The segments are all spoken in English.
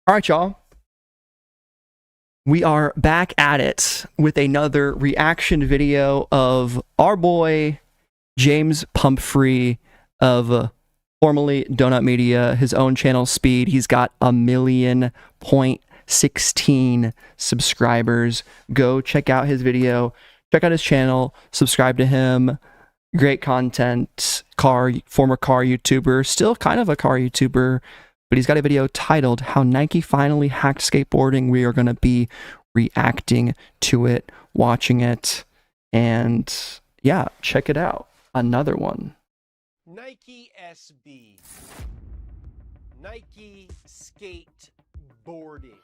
All right, y'all. We are back at it with another reaction video of our boy James Pumphrey of formerly Donut Media, his own channel Speed. He's got 1,000,016 subscribers. Go check out his video, check out his channel, subscribe to him. Great content. Former car YouTuber, still kind of a car YouTuber. But he's got a video titled How Nike Finally Hacked Skateboarding. We are going to be reacting to it, watching it, and yeah, check it out. Another one. Nike SB. Nike Skateboarding.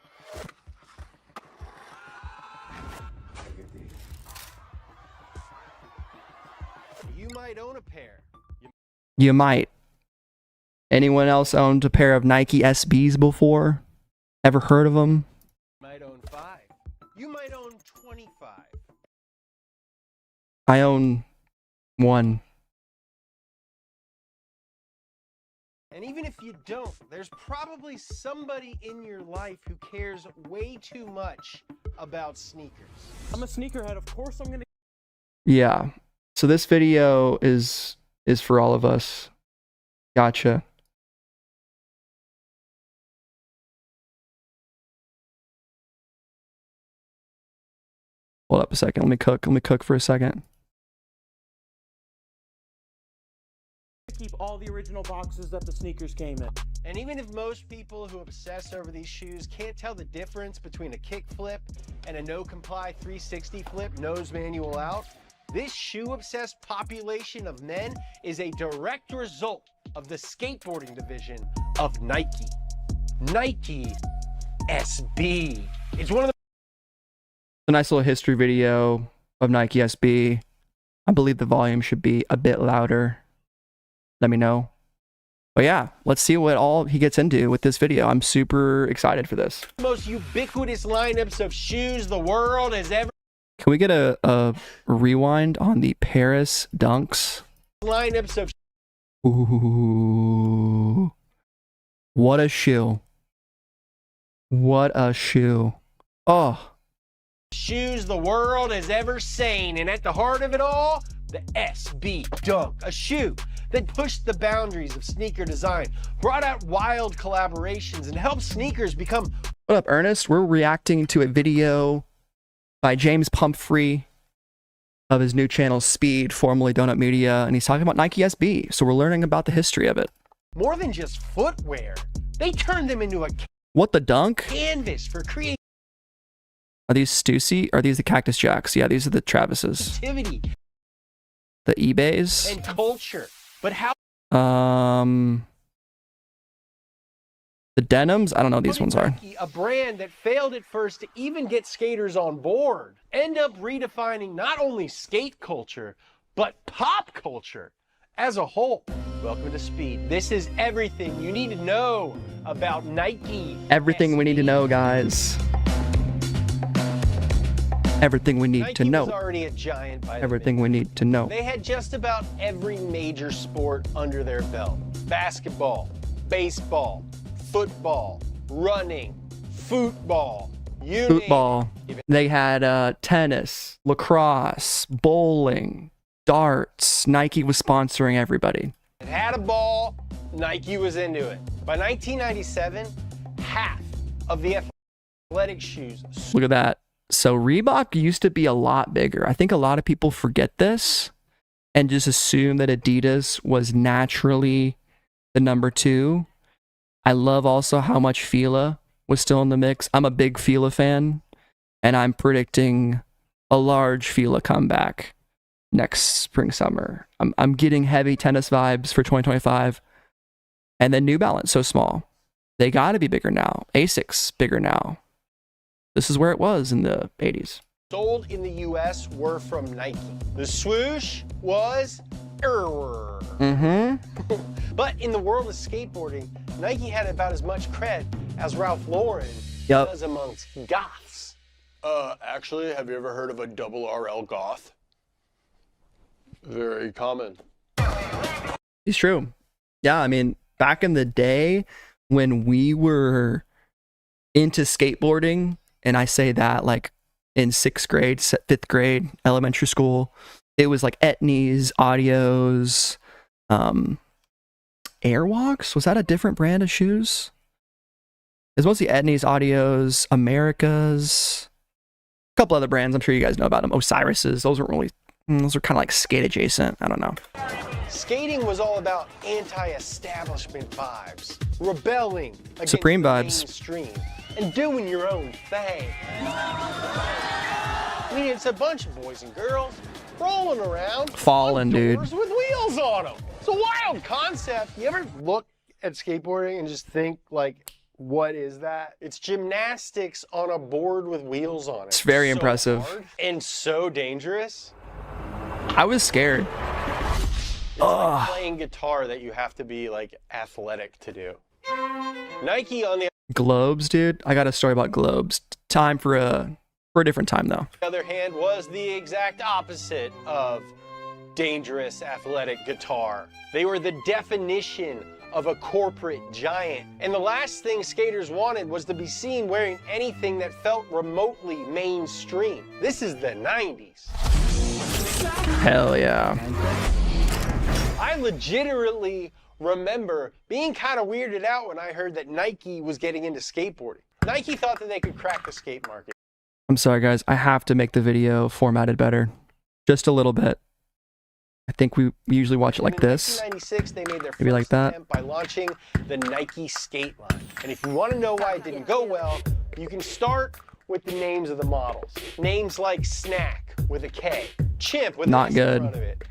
You might own a pair. You might. Anyone else owned a pair of Nike SBs before? Ever heard of them? You might own 5. You might own 25. I own one. And even if you don't, there's probably somebody in your life who cares way too much about sneakers. I'm a sneakerhead, of course I'm gonna. Yeah. So this video is for all of us. Gotcha. Hold up a second. Let me cook for a second. Keep all the original boxes that the sneakers came in. And even if most people who obsess over these shoes can't tell the difference between a kick flip and a no-comply 360 flip nose manual out, this shoe-obsessed population of men is a direct result of the skateboarding division of Nike. Nike SB. It's one of the A nice little history video of Nike SB. I believe the volume should be a bit louder. Let me know. But yeah, let's see what all he gets into with this video. I'm super excited for this. most ubiquitous lineups of shoes the world has ever. Can we get a rewind on the Paris Dunks? Lineups of Ooh. What a shoe. What a shoe. Oh. shoes the world has ever seen, and at the heart of it all, the SB Dunk, a shoe that pushed the boundaries of sneaker design, brought out wild collaborations, and helped sneakers become. What up, Ernest? We're reacting to a video by James Pumphrey of his new channel Speed, formerly Donut Media, and he's talking about Nike SB. So we're learning about the history of it. More than just footwear, they turned them into a What the dunk? canvas for Are these Stussy? Are these the Cactus Jacks? Yeah, these are the Travises. creativity The eBays. and culture. But how The Denims? I don't know what these ones are. Nike, a brand that failed at first to even get skaters on board, end up redefining not only skate culture, but pop culture as a whole. Welcome to Speed. This is everything you need to know about Nike. Everything we need to know, guys. Everything we need Nike to know. was already a giant by the Everything we need to know. They had just about every major sport under their belt. Basketball, baseball, football, running, football, you name Football. it. They had tennis, lacrosse, bowling, darts. Nike was sponsoring everybody. It had a ball, Nike was into it. By 1997, half of the athletic shoes. Look at that. So Reebok used to be a lot bigger. I think a lot of people forget this and just assume that Adidas was naturally the number 2. I love also how much Fila was still in the mix. I'm a big Fila fan, and I'm predicting a large Fila comeback next spring, summer. I'm getting heavy tennis vibes for 2025. And then New Balance, so small. They got to be bigger now. Asics, bigger now. This is where it was in the 80s. Sold in the US were from Nike. The swoosh was error. But in the world of skateboarding, Nike had about as much cred as Ralph Lauren does amongst goths. Actually, have you ever heard of a double RL goth? Very common. It's true. Yeah, I mean, back in the day when we were into skateboarding, and I say that like in 6th grade, 5th grade, elementary school, it was like Etnies, Audios, Airwalks. Was that a different brand of shoes? It's mostly Etnies, Audios, Americas, a couple other brands. I'm sure you guys know about them. Osiris's. Those weren't really. Those are kind of like skate adjacent. I don't know. Skating was all about anti-establishment vibes, rebelling against Supreme the vibes. mainstream, and doing your own thing. I mean, it's a bunch of boys and girls rolling around, Falling, dude. outdoors with wheels on them. It's a wild concept. You ever look at skateboarding and just think, like, what is that? It's gymnastics on a board with wheels on it. It's very impressive. Hard and so dangerous. I was scared. It's like playing guitar that you have to be like athletic to do. Nike, on the Globes, dude. I got a story about globes. Time for a different time though. other hand, was the exact opposite of dangerous athletic guitar. They were the definition of a corporate giant. And the last thing skaters wanted was to be seen wearing anything that felt remotely mainstream. This is the 90s. Hell yeah. I legitimately remember being kind of weirded out when I heard that Nike was getting into skateboarding. Nike thought that they could crack the skate market. I'm sorry guys, I have to make the video formatted better. Just a little bit. I think we usually watch it like In this. 1996, they made their Maybe like first that. attempt by launching the Nike skate line. And if you want to know why it didn't go well, you can start with the names of the models. Names like Snack with a K, Chimp with Not an S good. in front of it,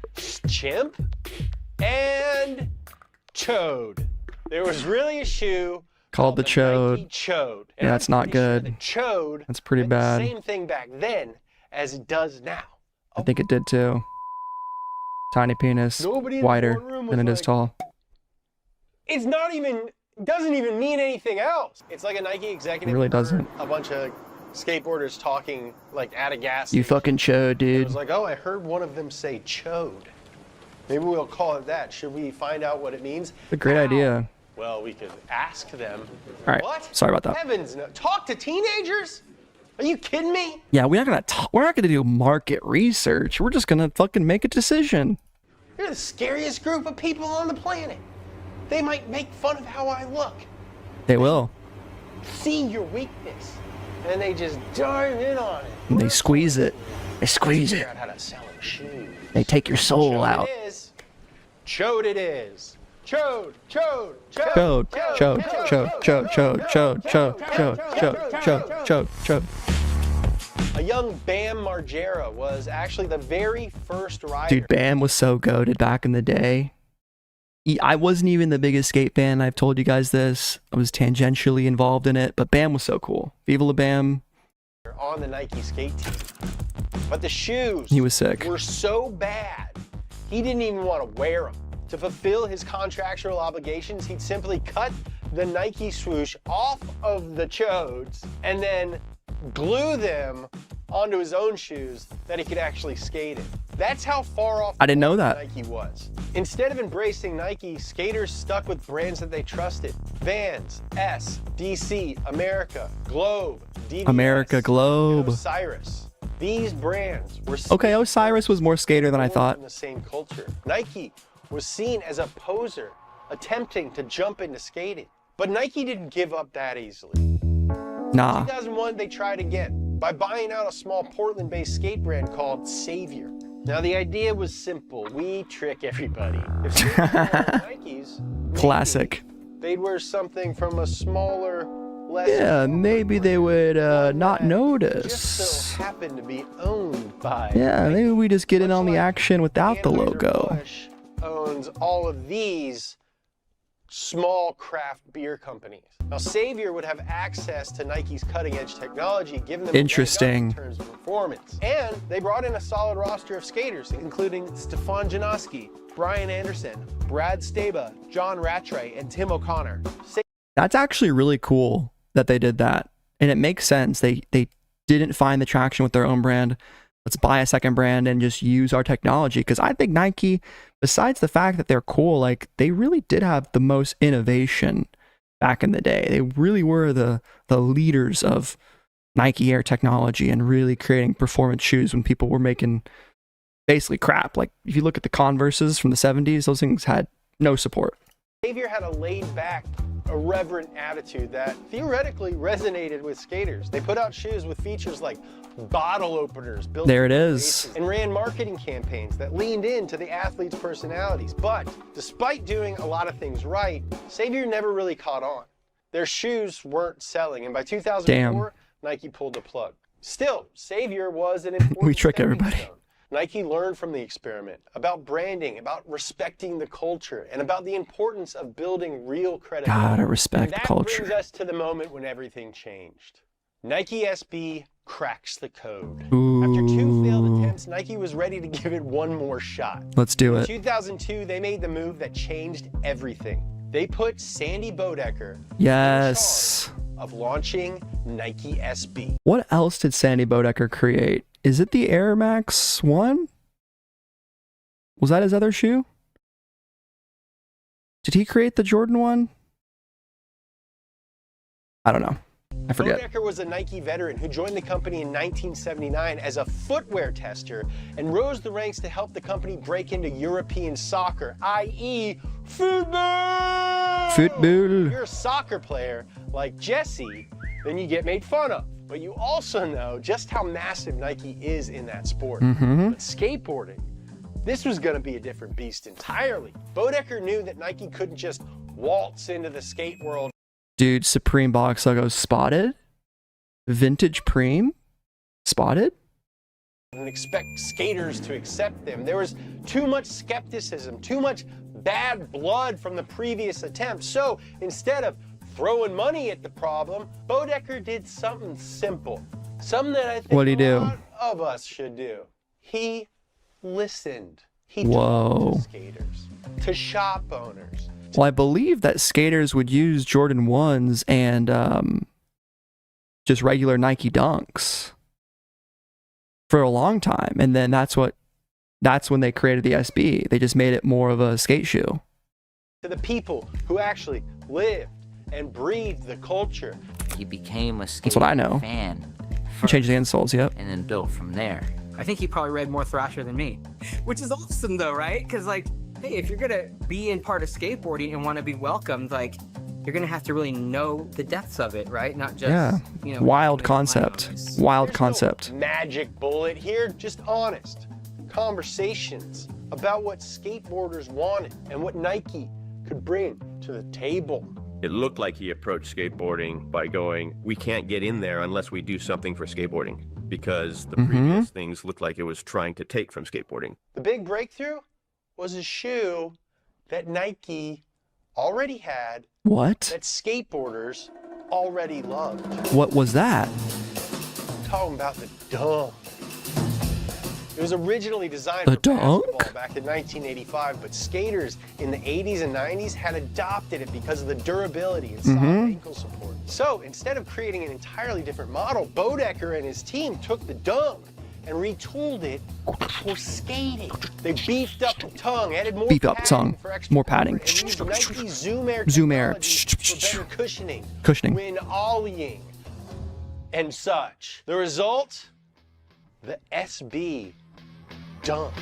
Chimp, and Chode. There was really a shoe Called the Nike Chode. Chode. Yeah, that's not good. The Chode. That's pretty meant bad. The same thing back then as it does now. I think it did too. Tiny penis, Nobody in the wider boardroom than it was is like, tall. It's not even, doesn't even mean anything else. It's like a Nike executive. It really heard doesn't. A bunch of skateboarders talking like at a gas You station. fucking chode, It dude. was like, oh, I heard one of them say chode. Maybe we'll call it that. Should we find out what it means? It's a great How? idea. Well, we could ask them. All right, What? sorry about that. Heavens no. Talk to teenagers? Are you kidding me? Yeah, we're not gonna do market research. We're just gonna fucking make a decision. You're the scariest group of people on the planet. They might make fun of how I look. They will. See your weakness. And they just dive in on it. And they squeeze it. They squeeze Figure it. out how to sell them shoes. They take your soul Chode out. it is. Chode it is. Chode, chode, chode. Chode, chode, chode, chode, chode, chode, chode, chode, chode, chode, chode, chode. A young Bam Margera was actually the very first rider. Dude, Bam was so goated back in the day. I wasn't even the biggest skate fan. I've told you guys this. I was tangentially involved in it, but Bam was so cool. Viva la Bam. On the Nike skate team. But the shoes He was sick. were so bad, he didn't even want to wear them. To fulfill his contractual obligations, he'd simply cut the Nike swoosh off of the chodes and then glue them onto his own shoes that he could actually skate in. That's how far off I didn't know that. Nike was. Instead of embracing Nike, skaters stuck with brands that they trusted. Vans, S, DC, America, Globe, DVS, America, Globe. and Osiris. These brands were Okay, Osiris was more skater than I born thought. from the same culture. Nike was seen as a poser attempting to jump into skating. But Nike didn't give up that easily. Nah. 2001, they tried again by buying out a small Portland-based skate brand called Savior. Now, the idea was simple. We trick everybody. If skaters wore Nikes, maybe Classic. they'd wear something from a smaller, less... Yeah, maybe they would not that notice. just so happened to be owned by... Yeah, maybe we just get in on the Much like action without the logo. Anheuser-Busch owns all of these small craft beer companies. Now, Savior would have access to Nike's cutting-edge technology, giving them a leg up Interesting. in terms of performance. And they brought in a solid roster of skaters, including Stefan Janoski, Brian Anderson, Brad Staba, John Rattray, and Tim O'Connor. That's actually really cool that they did that. And it makes sense. They didn't find the traction with their own brand. Let's buy a second brand and just use our technology. Because I think Nike, besides the fact that they're cool, like they really did have the most innovation back in the day. They really were the leaders of Nike Air technology and really creating performance shoes when people were making basically crap. Like if you look at the Converses from the 70s, those things had no support. Xavier had a laid-back, irreverent attitude that theoretically resonated with skaters. They put out shoes with features like bottle openers built There it into is. faces, and ran marketing campaigns that leaned into the athletes' personalities. But despite doing a lot of things right, Xavier never really caught on. Their shoes weren't selling, and by 2004, Nike pulled the plug. Still, Xavier was an important We trick stepping everybody. stone. Nike learned from the experiment about branding, about respecting the culture, and about the importance of building real credibility. Gotta respect And the culture. That brings us to the moment when everything changed. Nike SB cracks the code. Ooh. After 2 failed attempts, Nike was ready to give it one more shot. Let's do In it. 2002, they made the move that changed everything. They put Sandy Bodecker Yes. in charge of launching Nike SB. What else did Sandy Bodecker create? Is it the Air Max 1? Was that his other shoe? Did he create the Jordan 1? I don't know. I forget. Bodecker was a Nike veteran who joined the company in 1979 as a footwear tester and rose the ranks to help the company break into European soccer, i.e. football. Football. If you're a soccer player like Jesse, then you get made fun of. But you also know just how massive Nike is in that sport. Mm-hmm. But skateboarding, this was going to be a different beast entirely. Bodecker knew that Nike couldn't just waltz into the skate world. Dude, Supreme box logo spotted. Vintage Preem spotted. And expect skaters to accept them. There was too much skepticism, too much bad blood from the previous attempt. So instead of throwing money at the problem, Bodecker did something simple. Something that I think What'd he a do? lot of us should do. He listened. He Whoa. talked to skaters, to shop owners. Well, I believe that skaters would use Jordan 1s and just regular Nike Dunks for a long time. And then that's when they created the SB. They just made it more of a skate shoe. To the people who actually lived and breathed the culture. He became a skate That's what I know. fan Change the insoles, yep. and then built from there. I think he probably read more Thrasher than me, which is awesome though, right? Because like, hey, if you're gonna be in part of skateboarding and want to be welcomed, like, you're gonna have to really know the depths of it, right? Not just, Yeah. you know, Wild make concept. money. Wild There's concept. no magic bullet here, just honest conversations about what skateboarders wanted and what Nike could bring to the table. It looked like he approached skateboarding by going, we can't get in there unless we do something for skateboarding, because the previous things looked like it was trying to take from skateboarding. The big breakthrough was a shoe that Nike already had, What? that skateboarders already loved. What was that? Talking about the dunk. It was originally designed The for dunk? basketball back in 1985, but skaters in the 80s and 90s had adopted it because of the durability and solid ankle support. So instead of creating an entirely different model, Bodecker and his team took the dunk and retooled it for skating. They beefed up the tongue, added more Beefed up the padding tongue, for extra more comfort, padding. and used Nike Zoom Air Zoom Air. technology for better cushioning, Cushioning. when ollieing, and such. The result? The SB dunk.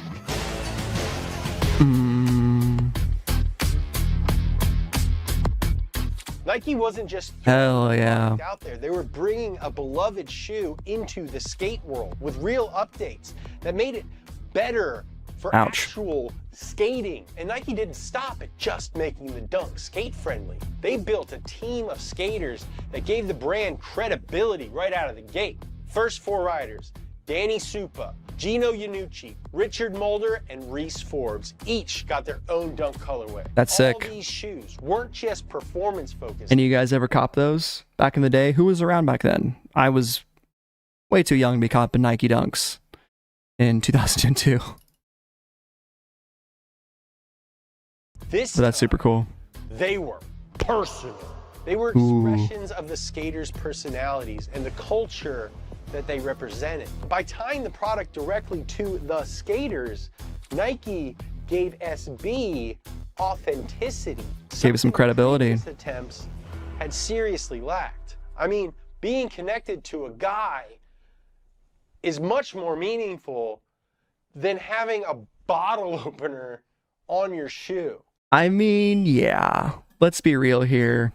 Nike wasn't just Hell yeah. out there. They were bringing a beloved shoe into the skate world with real updates that made it better for Ouch. actual skating. And Nike didn't stop at just making the dunk skate friendly. They built a team of skaters that gave the brand credibility right out of the gate. First 4 riders, Danny Supa, Gino Iannucci, Richard Mulder, and Reese Forbes, each got their own dunk colorway. That's sick. All these shoes weren't just performance focused. Any of you guys ever cop those back in the day? Who was around back then? I was way too young to be copping Nike Dunks in 2002. This But that's super cool. They were personal. They were Ooh. expressions of the skaters' personalities and the culture that they represented. By tying the product directly to the skaters, Nike gave SB authenticity. Gave it some credibility. Previous attempts had seriously lacked. I mean, being connected to a guy is much more meaningful than having a bottle opener on your shoe. I mean, yeah. Let's be real here.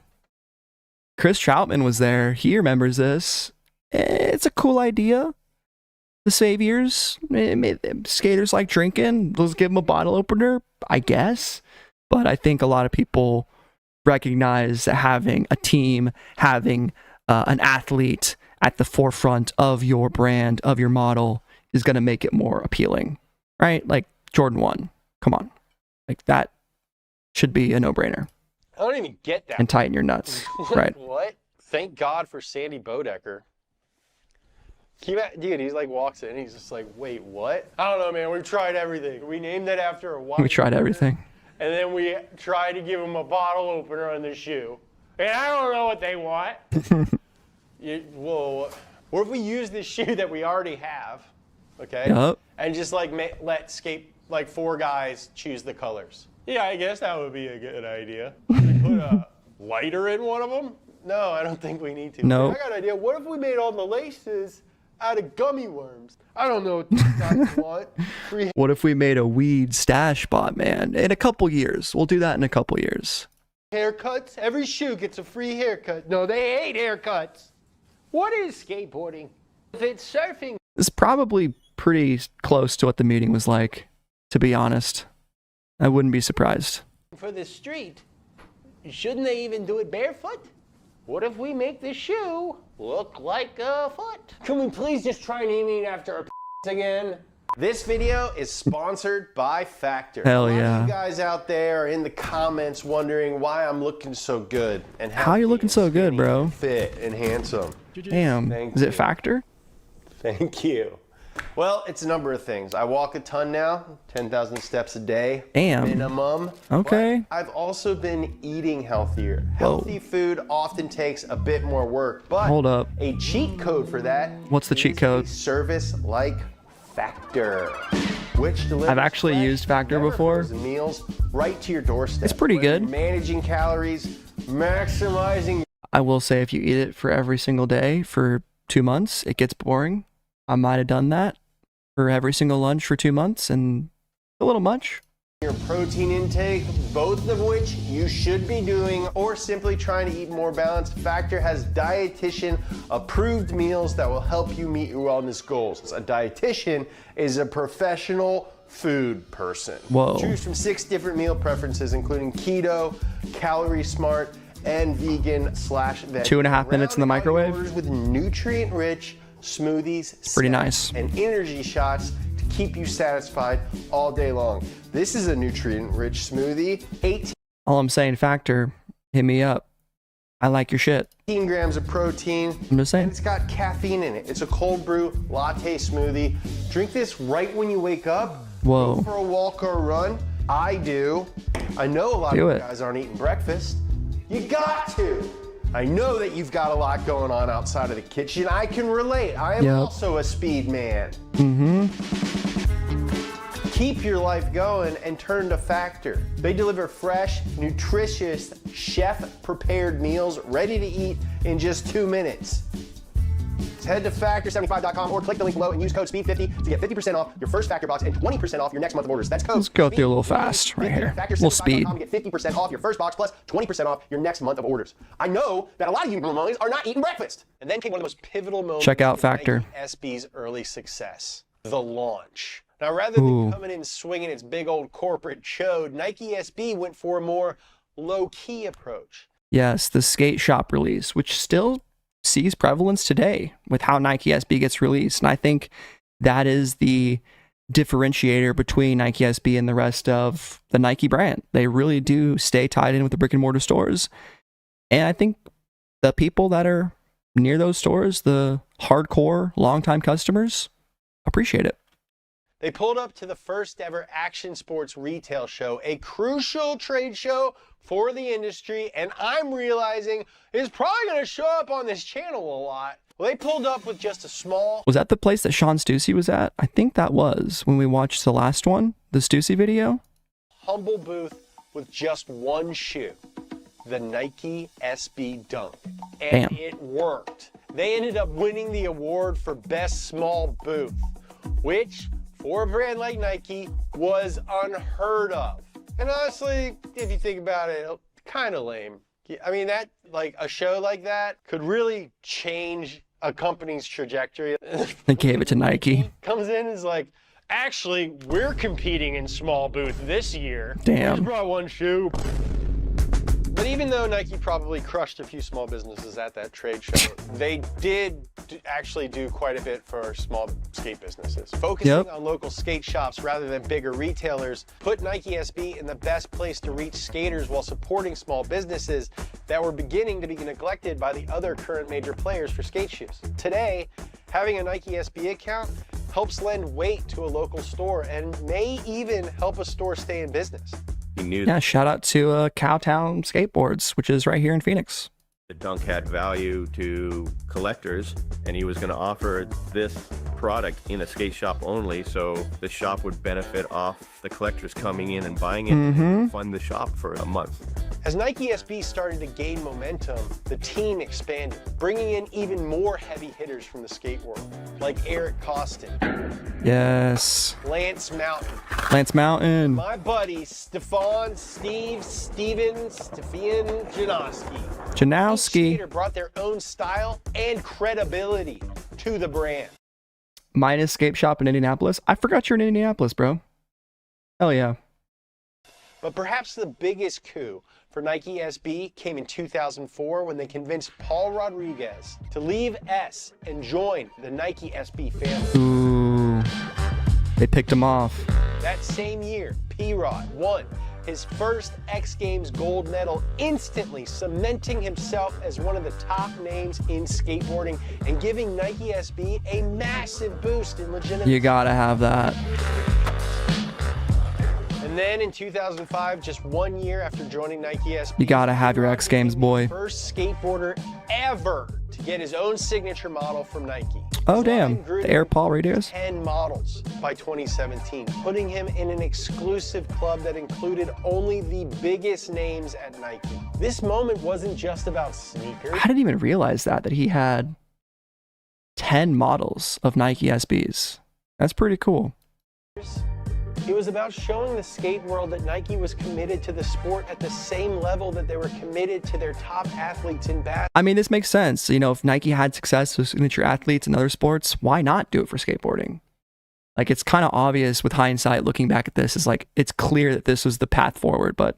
Chris Troutman was there. He remembers this. It's a cool idea. The Saviors, skaters like drinking. Let's give them a bottle opener, I guess. But I think a lot of people recognize that having a team, having an athlete at the forefront of your brand, of your model, is going to make it more appealing, right? Like Jordan 1. Come on. Like that should be a no-brainer. I don't even get that. And tighten your nuts, right? What? Thank God for Sandy Bodecker. Dude, he's like walks in, he's just like, wait, what? I don't know, man. We've tried everything. We named it after a wine. We tried everything. And then we tried to give him a bottle opener on the shoe. And I don't know what they want. Well, what if we use this shoe that we already have, okay? Yep. And just like let like 4 guys choose the colors. Yeah, I guess that would be a good idea. Put a lighter in one of them? No, I don't think we need to. No. I got an idea. What if we made all the laces out of gummy worms? I don't know what these guys want. What if we made a weed stash bot, man? In a couple years. We'll do that in a couple years. Haircuts? Every shoe gets a free haircut. No, they hate haircuts. What is skateboarding? If it's surfing. It's probably pretty close to what the meeting was like, to be honest. I wouldn't be surprised. For the street, shouldn't they even do it barefoot? What if we make the shoe look like a foot? Can we please just try naming it after our again? This video is sponsored by Factor. Hell A lot yeah. of you guys out there are in the comments wondering why I'm looking so good and How you looking so good, skinny, bro? fit and handsome. Damn. Thank Is you. it Factor? Thank you. Well, it's a number of things. I walk a ton now, 10,000 steps a day. Damn. Minimum. Okay. But I've also been eating healthier. Healthy food often takes a bit more work, but Hold up. a cheat code for that. What's the cheat code? A service like Factor, which delivers I've actually fresh, used Factor never before. frozen meals right to your doorstep. It's pretty Whether good. you're managing calories, maximizing. I will say if you eat it for every single day for 2 months, it gets boring. I might have done that for every single lunch for 2 months and a little much. Your protein intake, both of which you should be doing, or simply trying to eat more balanced. Factor has dietitian approved meals that will help you meet your wellness goals. A dietitian is a professional food person. Whoa. Choose from 6 different meal preferences, including keto, calorie smart, and vegan/veg. 2.5 minutes in the Round out your microwave? orders with nutrient-rich smoothies, Pretty snacks, nice. and energy shots to keep you satisfied all day long. This is a nutrient-rich smoothie. 18 All I'm saying, Factor, hit me up. I like your shit. grams of protein. I'm just saying. And it's got caffeine in it. It's a cold brew latte smoothie. Drink this right when you wake up. Whoa. Go for a walk or a run. I do. I know a lot Do of it. you guys aren't eating breakfast. You got to. I know that you've got a lot going on outside of the kitchen. I can relate. I am Yep. also a speed man. Mm-hmm. Keep your life going and turn to Factor. They deliver fresh, nutritious, chef-prepared meals ready to eat in just 2 minutes. Head to factor75.com or click the link below and use code SPEED50 to get 50% off your first Factor box and 20% off your next month of orders. That's code Let's go through a little SPEED50. fast right here. Factor75.com Little speed. to get 50% off your first box plus 20% off your next month of orders. I know that a lot of you mamas are not eating breakfast. And then came one of the most pivotal moments. Check out in Factor. Nike SB's early success, the launch. Now, rather than Ooh. coming in swinging its big old corporate chode, Nike SB went for a more low-key approach. Yes, the skate shop release, which still sees prevalence today with how Nike SB gets released. And I think that is the differentiator between Nike SB and the rest of the Nike brand. They really do stay tied in with the brick and mortar stores. And I think the people that are near those stores, the hardcore, longtime customers, appreciate it. They pulled up to the first ever action sports retail show, a crucial trade show for the industry, and I'm realizing is probably going to show up on this channel a lot. Well, they pulled up with just a small, Was that the place that Sean Stussy was at? I think that was when we watched the last one, the Stussy video. humble booth with just one shoe. the Nike SB Dunk. Damn. And it worked. They ended up winning the award for Best Small Boot, which, for a brand like Nike, was unheard of. And honestly, if you think about it, kind of lame. I mean, that, like, a show like that could really change a company's trajectory. They gave it to Nike. Comes in and is like, actually, we're competing in small booth this year. Damn. We just brought one shoe. But even though Nike probably crushed a few small businesses at that trade show, they did actually do quite a bit for small skate businesses. Focusing on local skate shops rather than bigger retailers put Nike SB in the best place to reach skaters while supporting small businesses that were beginning to be neglected by the other current major players for skate shoes. Today, having a Nike SB account helps lend weight to a local store and may even help a store stay in business. He knew Yeah, shout out to Cowtown Skateboards, which is right here in Phoenix. the Dunk had value to collectors, and he was going to offer this product in a skate shop only, so the shop would benefit off the collectors coming in and buying it and fund the shop for a month. As Nike SB started to gain momentum, the team expanded, bringing in even more heavy hitters from the skate world, like Eric Costin, Yes. Lance Mountain, Lance Mountain. my buddy Stefian Janoski. Each Janowski. skater brought their own style and credibility to the brand. Minus Skate Shop in Indianapolis. I forgot you're in Indianapolis, bro. Hell yeah. But perhaps the biggest coup for Nike SB came in 2004 when they convinced Paul Rodriguez to leave S and join the Nike SB family. Ooh. They picked him off. That same year, P-Rod won his first X Games gold medal, instantly cementing himself as one of the top names in skateboarding and giving Nike SB a massive boost in legitimacy. You gotta have that. And then in 2005, just 1 year after joining Nike SB, You gotta have your X Games, boy. first skateboarder ever to get his own signature model from Nike. Oh, His damn. line grew The to Air Paul radios. 10 models by 2017, putting him in an exclusive club that included only the biggest names at Nike. This moment wasn't just about sneakers. I didn't even realize that he had 10 models of Nike SBs. That's pretty cool. It was about showing the skate world that Nike was committed to the sport at the same level that they were committed to their top athletes in basketball. I mean, this makes sense. You know, if Nike had success with signature athletes in other sports, why not do it for skateboarding? Like, it's kind of obvious with hindsight looking back at this. It's like, it's clear that this was the path forward, but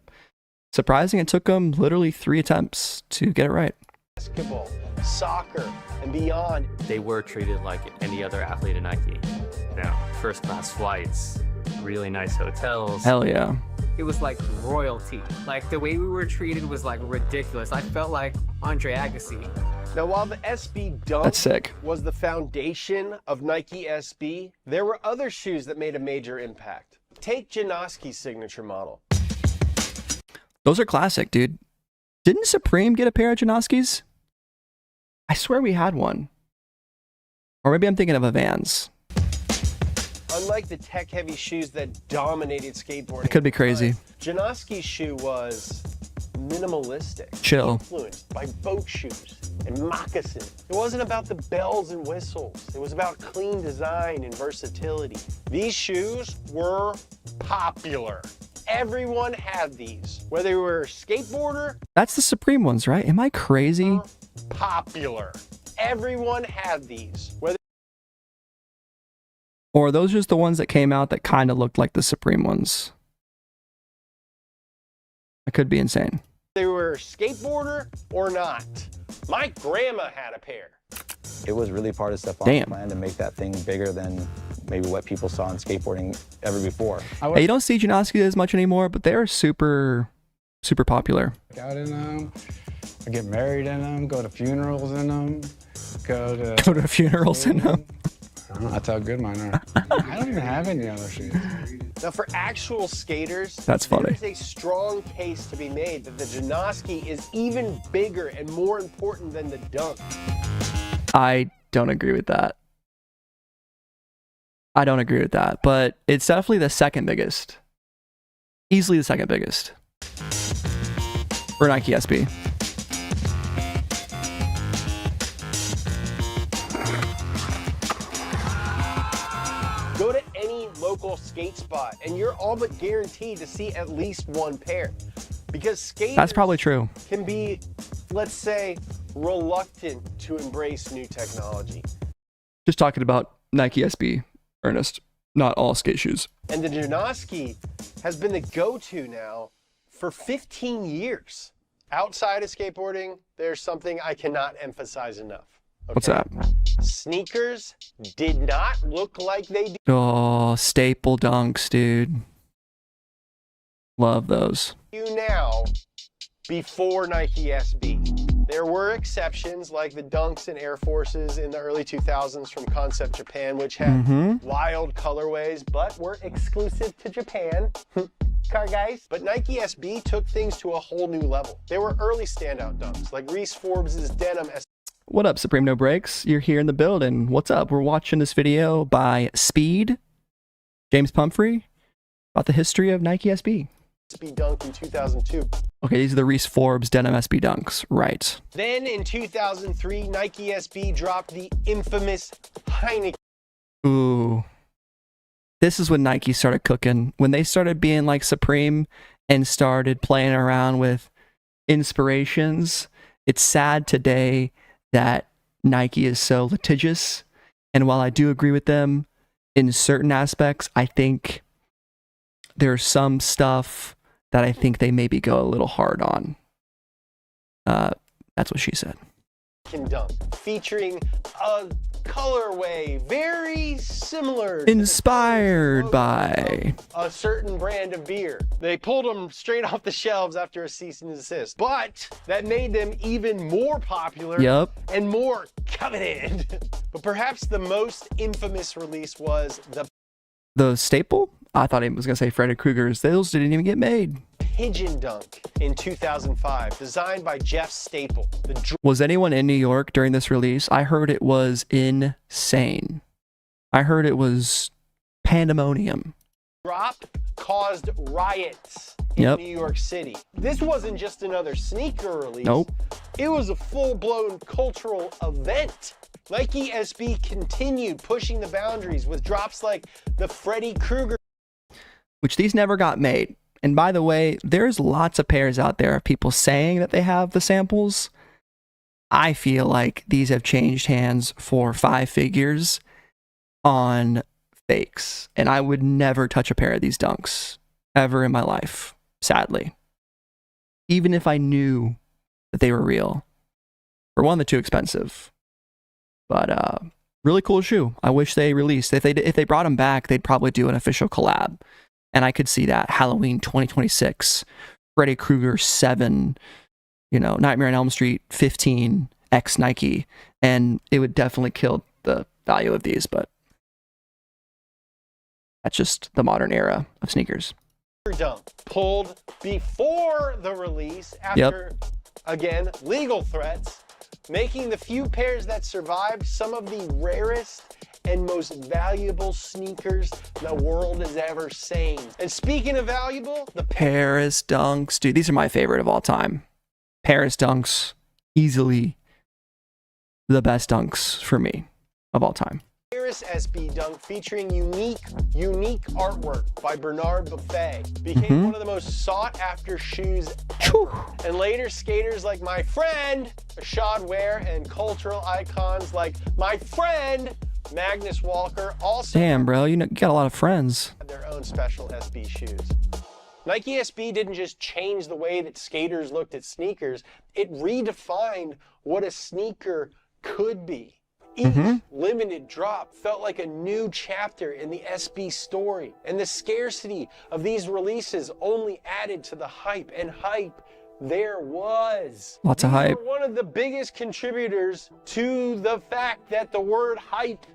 surprising it took them literally 3 attempts to get it right. Basketball, soccer, and beyond. They were treated like any other athlete at Nike. Now, first class flights, really nice hotels. Hell yeah. It was like royalty. Like the way we were treated was like ridiculous. I felt like Andre Agassi. Now, while the SB Dunk That's sick. was the foundation of Nike SB, there were other shoes that made a major impact. Take Janoski's signature model. Those are classic, dude. Didn't Supreme get a pair of Janoskis? I swear we had one. Or maybe I'm thinking of a Vans. Unlike the tech-heavy shoes that dominated skateboarding, It could be crazy. Janoski's shoe was minimalistic, Chill. influenced by boat shoes and moccasins. It wasn't about the bells and whistles. It was about clean design and versatility. These shoes were popular. Everyone had these, whether you were a skateboarder That's the Supreme ones, right? Am I crazy? or popular. Everyone had these, whether Or are those just the ones that came out that kind of looked like the Supreme ones? I could be insane. they were a skateboarder or not. My grandma had a pair. It was really part of Stefan's Damn. plan to make that thing bigger than maybe what people saw in skateboarding ever before. Hey, you don't see Janoski as much anymore, but they're super, super popular. Out in them, I get married in them, go to funerals in them, go to Go to funerals in them. I don't know, that's how good mine are. I don't even have any other shoes. Now, for actual skaters, That's funny. there's a strong case to be made that the Janoski is even bigger and more important than the Dunk. I don't agree with that. I don't agree with that, but it's definitely the second biggest. Easily the second biggest. For Nike SB. Go to any local skate spot and you're all but guaranteed to see at least one pair. Because skaters That's probably true. can be, let's say, reluctant to embrace new technology. Just talking about Nike SB, Ernest. Not all skate shoes. And the Janoski has been the go-to now for 15 years. Outside of skateboarding, there's something I cannot emphasize enough. Okay? What's that? Sneakers did not look like they do Oh, staple dunks, dude. Love those. now before Nike SB. There were exceptions like the Dunks and Air Forces in the early 2000s from Concept Japan, which had wild colorways, but were exclusive to Japan. Car guys. But Nike SB took things to a whole new level. They were early standout dunks, like Reese Forbes' denim. What up, Supreme No Breaks? You're here in the building. What's up? We're watching this video by Speeed, James Pumphrey, about the history of Nike SB. SB dunk in 2002. Okay, these are the Reese Forbes denim SB dunks, right? Then in 2003, Nike SB dropped the infamous Heineken. Ooh. This is when Nike started cooking. When they started being like Supreme and started playing around with inspirations. It's sad today that Nike is so litigious. And while I do agree with them in certain aspects, I think there's some stuff that I think they maybe go a little hard on. That's what she said. Dunk featuring a colorway very similar, inspired by a certain brand of beer. They pulled them straight off the shelves after a cease and desist, but that made them even more popular and more coveted. But perhaps the most infamous release was the staple. I thought he was gonna say Freddy Krueger's. Those didn't even get made. Pigeon Dunk in 2005, designed by Jeff Staple. Was anyone in New York during this release? I heard it was insane. I heard it was pandemonium. Drop caused riots in New York City. This wasn't just another sneaker release. It was a full-blown cultural event. Nike SB continued pushing the boundaries with drops like the Freddy Krueger, which these never got made. And by the way, there's lots of pairs out there of people saying that they have the samples. I feel like these have changed hands for 5 figures on fakes. And I would never touch a pair of these dunks ever in my life, sadly. Even if I knew that they were real. For one, they're too expensive. But really cool shoe. I wish they released. If they brought them back, they'd probably do an official collab. And I could see that. Halloween 2026, Freddy Krueger 7, Nightmare on Elm Street 15, X Nike. And it would definitely kill the value of these, but that's just the modern era of sneakers. Dunk pulled before the release after, again, legal threats, making the few pairs that survived some of the rarest and most valuable sneakers the world has ever seen. And speaking of valuable, the Paris Dunks. Dude, these are my favorite of all time. Paris Dunks, easily the best dunks for me of all time. Paris SB Dunk, featuring unique artwork by Bernard Buffet, became one of the most sought-after shoes ever. And later, skaters like my friend Rashad Ware and cultural icons like my friend Magnus Walker also damn, bro, you got a lot of friends. Had their own special SB shoes. Nike SB didn't just change the way that skaters looked at sneakers, it redefined what a sneaker could be. Each limited drop felt like a new chapter in the SB story, and the scarcity of these releases only added to the hype, and hype there was. Lots of hype. These were one of the biggest contributors to the fact that the word hype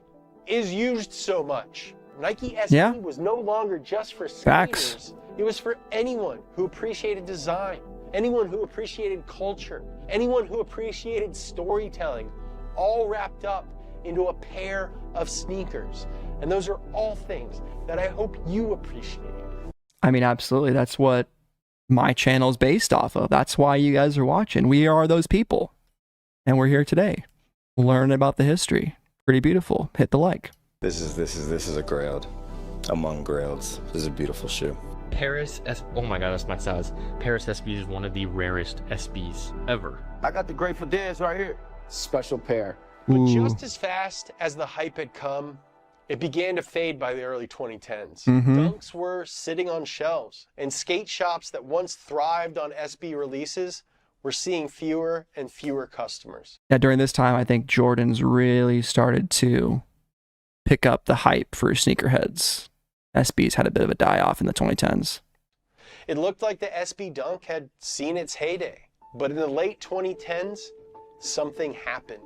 is used so much. Nike SB was no longer just for skaters. It was for anyone who appreciated design, anyone who appreciated culture, anyone who appreciated storytelling, all wrapped up into a pair of sneakers. And those are all things that I hope you appreciate. I mean, absolutely. That's what my channel's based off of. That's why you guys are watching. We are those people. And we're here today. Learn about the history. Pretty beautiful. Hit the like. This is a grail among grails. This is a beautiful shoe. Oh my god, that's my size. Paris SB is one of the rarest SBs ever. I got the Grateful Dead right here. Special pair. But Ooh. just as fast as the hype had come, it began to fade by the early 2010s. Dunks were sitting on shelves, and skate shops that once thrived on SB releases were seeing fewer and fewer customers. Yeah, during this time, I think Jordans really started to pick up the hype for sneakerheads. SBs had a bit of a die-off in the 2010s. It looked like the SB Dunk had seen its heyday, but in the late 2010s, something happened.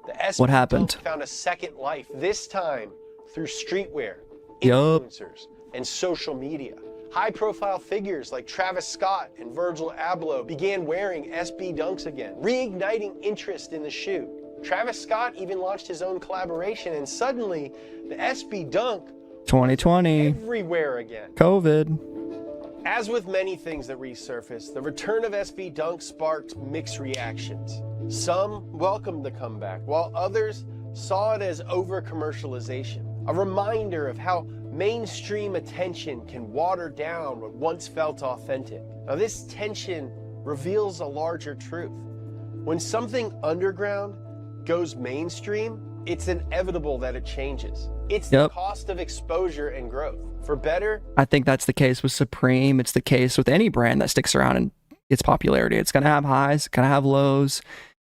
The SB What happened? Dunk found a second life, this time through streetwear, Yup. influencers, and social media. High-profile figures like Travis Scott and Virgil Abloh began wearing SB Dunks again, reigniting interest in the shoe. Travis Scott even launched his own collaboration, and suddenly, the SB Dunk 2020. everywhere again. COVID. As with many things that resurfaced, the return of SB Dunk sparked mixed reactions. Some welcomed the comeback, while others saw it as over-commercialization, a reminder of how mainstream attention can water down what once felt authentic. Now, this tension reveals a larger truth. When something underground goes mainstream, it's inevitable that it changes. It's the cost of exposure and growth. For better, I think that's the case with Supreme. It's the case with any brand that sticks around in its popularity. It's going to have highs, it's going to have lows.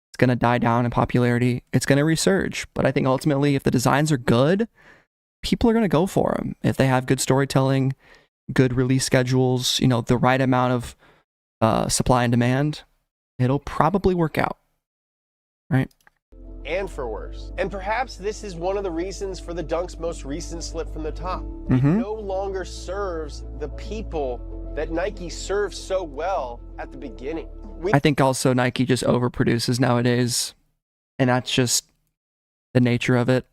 It's going to die down in popularity. It's going to resurge. But I think ultimately, if the designs are good, people are going to go for them. If they have good storytelling, good release schedules, you know, the right amount of supply and demand, it'll probably work out. Right? and for worse. And perhaps this is one of the reasons for the Dunk's most recent slip from the top. It no longer serves the people that Nike served so well at the beginning. I think also Nike just overproduces nowadays, and that's just the nature of it.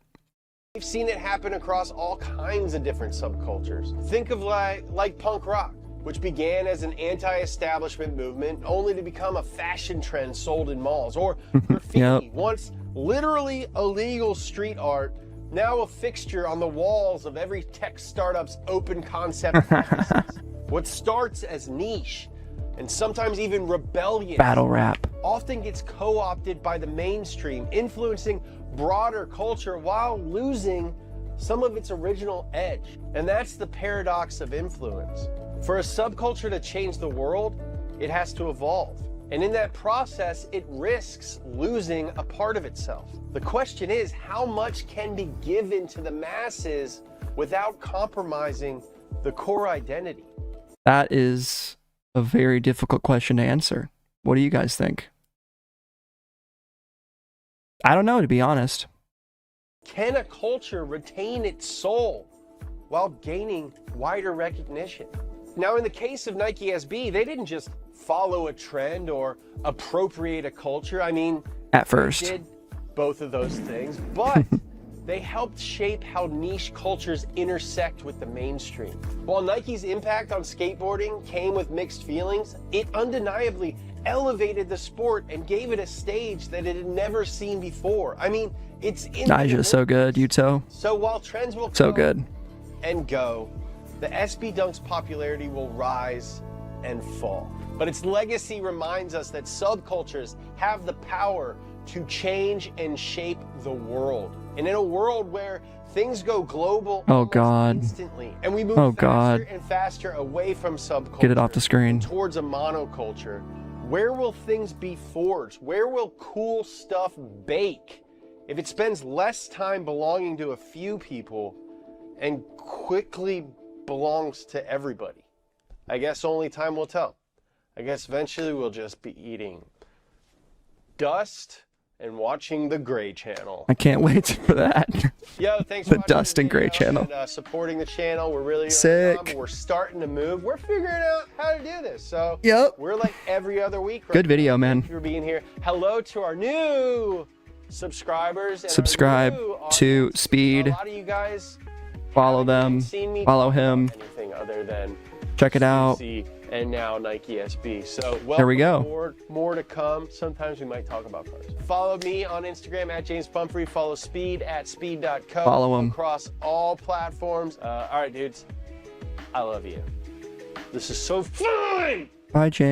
We've seen it happen across all kinds of different subcultures. Think of like punk rock, which began as an anti-establishment movement only to become a fashion trend sold in malls. Or graffiti, once literally illegal street art, now a fixture on the walls of every tech startup's open concept offices. What starts as niche and sometimes even rebellious Battle rap often gets co-opted by the mainstream, influencing broader culture while losing some of its original edge. And that's the paradox of influence. For a subculture to change the world, it has to evolve. And in that process, it risks losing a part of itself. The question is, how much can be given to the masses without compromising the core identity? That is a very difficult question to answer. What do you guys think? I don't know, to be honest. Can a culture retain its soul while gaining wider recognition? Now, in the case of Nike SB, they didn't just follow a trend or appropriate a culture. I mean, at first, they did both of those things, but they helped shape how niche cultures intersect with the mainstream. While Nike's impact on skateboarding came with mixed feelings, it undeniably elevated the sport and gave it a stage that it had never seen before. I mean, it's in Nija's so good, Yuto. So while trends will so come good and go, the SB Dunk's popularity will rise and fall. But its legacy reminds us that subcultures have the power to change and shape the world. And in a world where things go global instantly, and we move faster and faster away from subculture, get it off the screen, towards a monoculture, where will things be forged? Where will cool stuff bake if it spends less time belonging to a few people and quickly belongs to everybody? I guess only time will tell. I guess eventually we'll just be eating dust and watching the Gray Channel. I can't wait for that. Yo, thanks for the Dust and Gray Channel. And, supporting the channel. We're really sick. But we're starting to move. We're figuring out how to do this. So we're like every other week. Good video, man. Thank you for being here. Hello to our new subscribers. And subscribe to Speed. A lot of you guys follow them. Follow him. Anything other than check it out. and now Nike SB. So There we go. More to come. Sometimes we might talk about cars. Follow me on Instagram at James Pumphrey. Follow Speed at speed.co. Follow him. Across all platforms. All right, dudes. I love you. This is so fun! Bye, James.